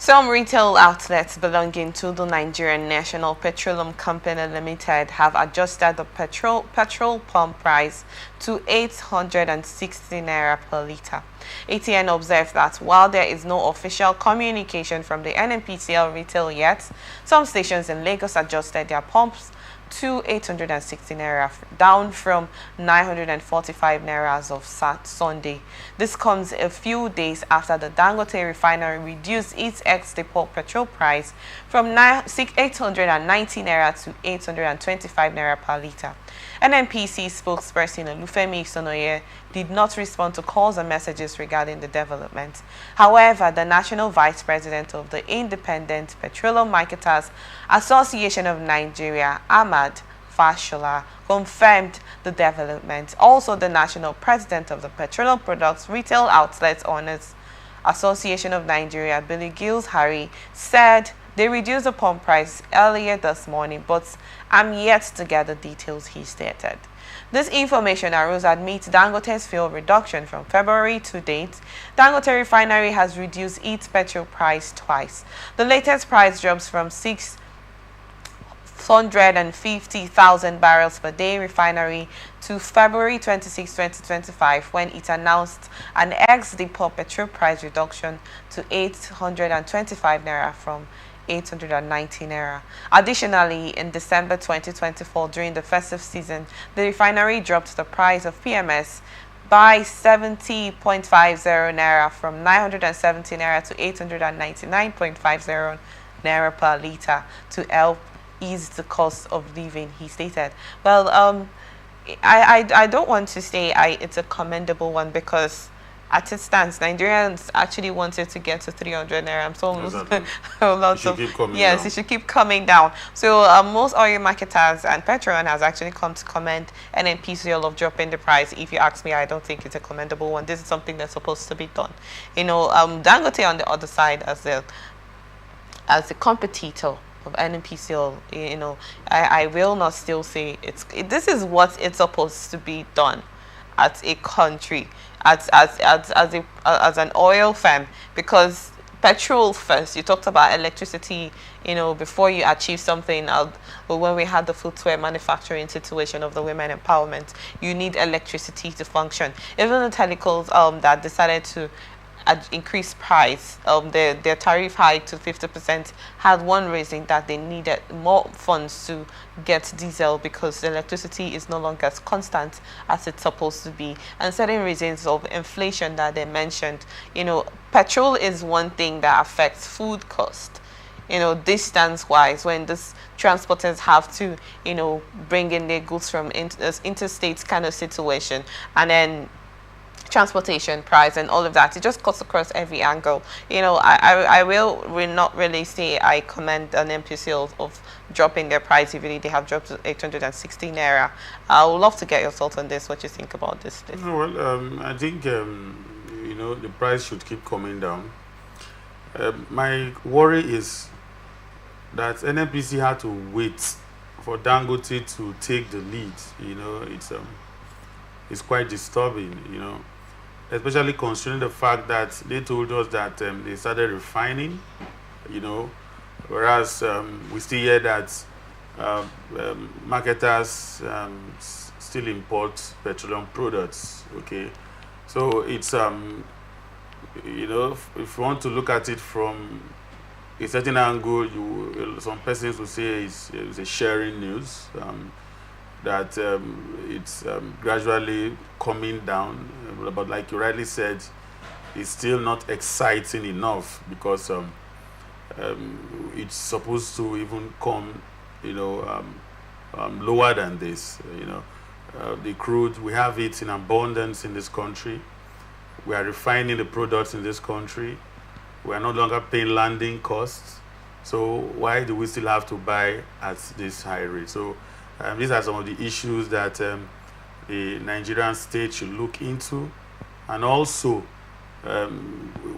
Some retail outlets belonging to the Nigerian National Petroleum Company Limited have adjusted the petrol pump price to 860 naira per litre. ATN observed that while there is no official communication from the Nnpcl retail yet, some stations in Lagos adjusted their pumps to 860 naira, down from 945 naira as of Sunday. This comes a few days after the Dangote refinery reduced its ex-depot petrol price from 890 naira to 825 naira per litre. NNPC spokesperson Olufemi Isonoye did not respond to calls and messages regarding the development. However, the national vice president of the Independent Petroleum Marketers Association of Nigeria, Ahmad Fashola, confirmed the development. Also, the national president of the Petroleum Products Retail Outlets Owners Association of Nigeria, Billy Gills Harry, said they reduced the pump price earlier this morning, but I'm yet to get the details, he stated. This information arose amid Dangote's fuel reduction from February to date. Dangote Refinery has reduced its petrol price twice. The latest price drops from 650,000 barrels per day refinery to February 26, 2025, when it announced an ex-depot petrol price reduction to 825 naira from 890 naira. Additionally, in December 2024, during the festive season, the refinery dropped the price of PMS by 70.50 naira from 970 naira to 899.50 naira per litre to help ease the cost of living, he stated. Well, I don't want to say it's a commendable one, because at its stance, Nigerians actually wanted to get to 300 naira. So Exactly. lots of yes, it should keep coming down. So most oil marketers and Petroleum has actually come to commend Nnpcl of dropping the price. If you ask me, I don't think it's a commendable one. This is something that's supposed to be done. You know, Dangote on the other side as the competitor of Nnpcl, you know, I will not still say this is what it's supposed to be done at a country, as an oil firm, because petrol first. You talked about electricity, you know, before you achieve something. When we had the footwear manufacturing situation of the women empowerment, you need electricity to function. Even the telecos that decided to increase price, their tariff hike to 50%, had one reason, that they needed more funds to get diesel, because the electricity is no longer as constant as it's supposed to be, and certain reasons of inflation that they mentioned. You know, petrol is one thing that affects food cost. You know, distance wise, when this transporters have to, you know, bring in their goods from interstate kind of situation, and then transportation price and all of that, it just cuts across every angle. You know, I will not really say I commend an Nnpcl of dropping their price. If really they have dropped to 860 naira. I would love to get your thoughts on this. What you think about this? Well, I think you know, the price should keep coming down. My worry is that NNPC had to wait for Dangote to take the lead. You know, it's quite disturbing. You know, especially considering the fact that they told us that they started refining, you know, whereas we still hear that marketers still import petroleum products. Okay, so it's you know, if you want to look at it from a certain angle, some persons will say it's a sharing news. That it's gradually coming down, but like you rightly said, it's still not exciting enough, because it's supposed to even come, you know, lower than this. You know, the crude, we have it in abundance in this country. We are refining the products in this country. We are no longer paying landing costs. So why do we still have to buy at this high rate? So these are some of the issues that the Nigerian state should look into. And also,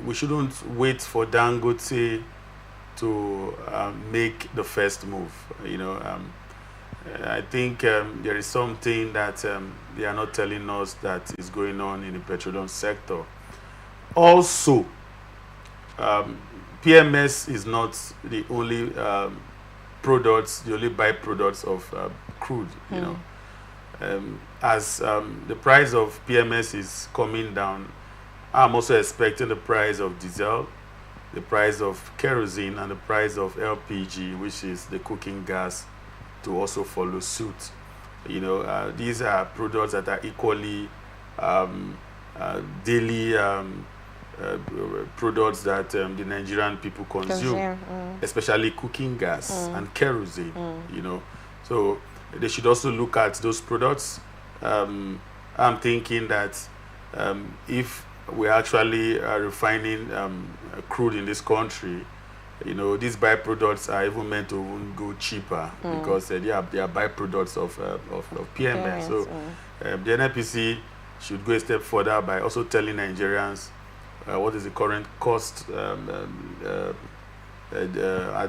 we shouldn't wait for Dangote to make the first move. You know, I think there is something that they are not telling us that is going on in the petroleum sector. Also, PMS is not the only products, the only byproducts of crude, you know. As the price of PMS is coming down, I'm also expecting the price of diesel, the price of kerosene, and the price of LPG, which is the cooking gas, to also follow suit. You know, these are products that are equally daily products that the Nigerian people consume, especially cooking gas and kerosene, you know. So they should also look at those products. I'm thinking that if we're actually refining crude in this country, you know, these byproducts are even meant to even go cheaper because they are byproducts of PMS. So the NNPC should go a step further by also telling Nigerians what is the current cost at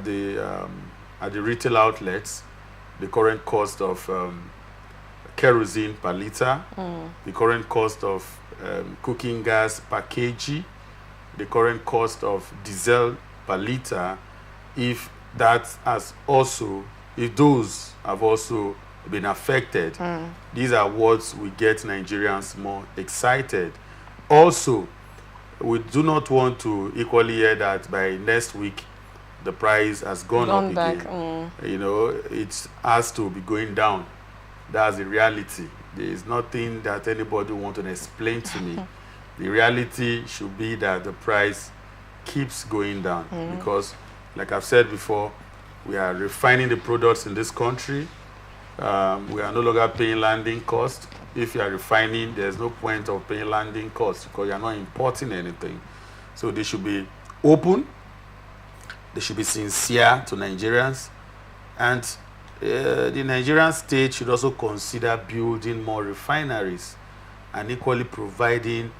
the retail outlets, the current cost of kerosene per liter, the current cost of cooking gas per kg, the current cost of diesel per liter, if those have also been affected. These are what will get Nigerians more excited. Also, we do not want to equally hear that by next week the price has gone up back again. You know, it has to be going down. That's the reality. There is nothing that anybody wants to explain to me. The reality should be that the price keeps going down because, like I've said before, we are refining the products in this country. We are no longer paying landing costs. If you are refining, there's no point of paying landing costs because you are not importing anything. So they should be open. They should be sincere to Nigerians. And the Nigerian state should also consider building more refineries and equally providing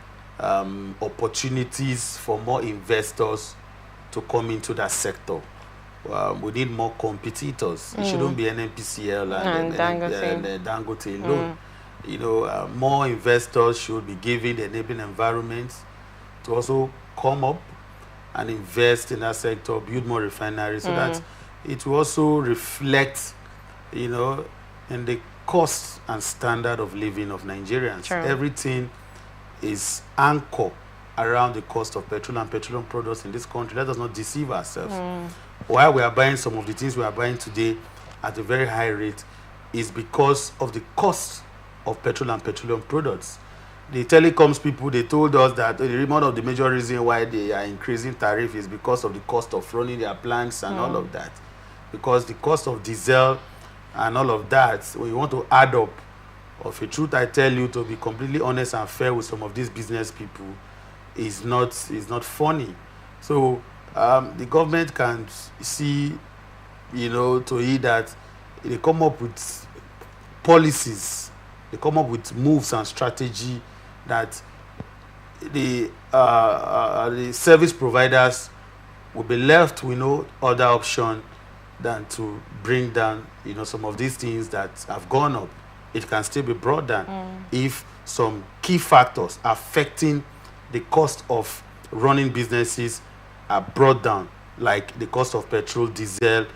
opportunities for more investors to come into that sector. We need more competitors. It shouldn't be Nnpcl and Dangote alone. You know, more investors should be given the enabling environment to also come up and invest in that sector, build more refineries, so that it will also reflect, you know, in the cost and standard of living of Nigerians. True. Everything is anchored around the cost of petrol and petroleum products in this country. Let us not deceive ourselves. Why we are buying some of the things we are buying today at a very high rate is because of the cost of petrol and petroleum products. The telecoms people, they told us that one of the major reasons why they are increasing tariff is because of the cost of running their plants and all of that. Because the cost of diesel and all of that, when you want to add up, of a truth I tell you, to be completely honest and fair with some of these business people, is not funny. So the government can see, you know, to it that they come up with policies, they come up with moves and strategy that the service providers will be left with no other option than to bring down, you know, some of these things that have gone up. It can still be brought down if some key factors affecting the cost of running businesses are brought down, like the cost of petrol, diesel,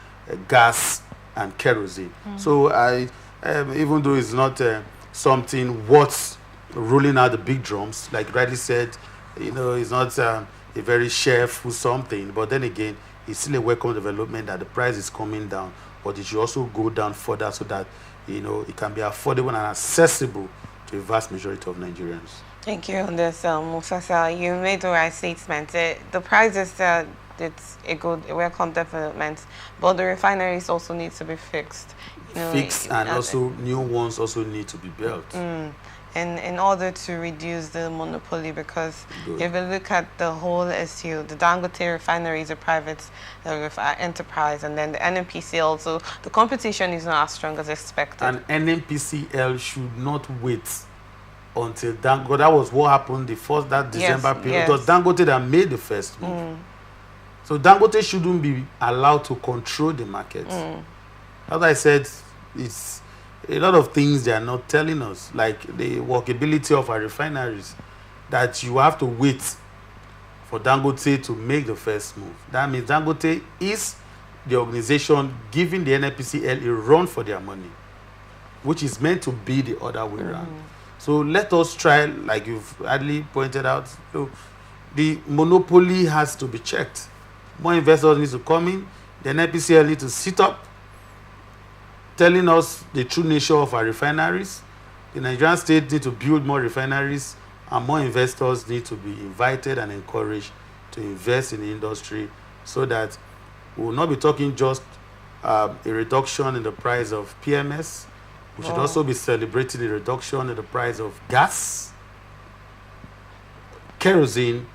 gas, and kerosene. So even though it's not something worth rolling out the big drums, like rightly said, you know, it's not a very shareful something, but then again, it's still a welcome development that the price is coming down, but it should also go down further so that, you know, it can be affordable and accessible to a vast majority of Nigerians. Thank you on this, Musasa. You made the right statement. The price is it's a welcome development, but the refineries also need to be fixed. You know, and also new ones also need to be built. And in order to reduce the monopoly, because if you look at the whole issue, the Dangote refinery is a private enterprise, and then the Nnpcl also, the competition is not as strong as expected. And Nnpcl should not wait until Dangote. That was what happened that December period. It was Dangote that made the first move. So Dangote shouldn't be allowed to control the market. As I said, it's a lot of things they are not telling us, like the workability of our refineries, that you have to wait for Dangote to make the first move. That means Dangote is the organization giving the Nnpcl a run for their money, which is meant to be the other way around. So let us try, like you've hardly pointed out, so the monopoly has to be checked. More investors need to come in. The Nnpcl need to sit up, telling us the true nature of our refineries. The Nigerian state need to build more refineries, and more investors need to be invited and encouraged to invest in the industry, so that we will not be talking just a reduction in the price of PMS. We should also be celebrating the reduction in the price of gas, kerosene,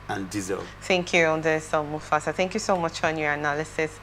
and diesel. Thank you on this, Mufasa. Thank you so much on your analysis.